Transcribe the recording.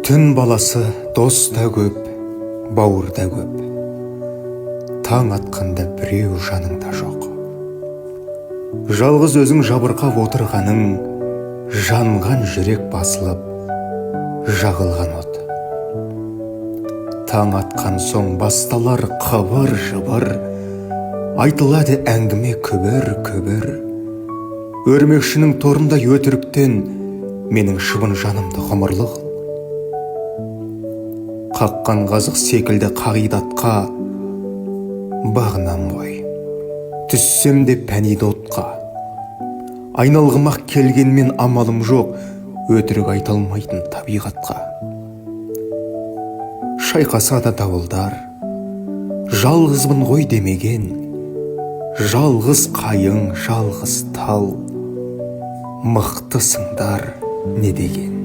Түн баласы дос та көп, бауыр да көп. Таң атқанда біреу жаныңда жоқ. Жалғыз өзің жабырқап отырғаның, жанған жүрек басылып, жағылған от. Таң атқан соң басталар қыбыр жыбыр, айтылады әңгіме күбір-күбір. Өрмекшінің торындай өтіріктен менің шыбын жанымды ғұмырлы қыл. Қаққан қазық секілді қағидатқа бағынам ғой, түссем де пәниді отқа. Айналғымақ келгенмен амалым жоқ, өтірік айта алмайтын табиғатқа. Шайқаса да дауылдар, жалғызбын ғой демеген, жалғыз қайың, жалғыз тал, мықты сыңдар не деген.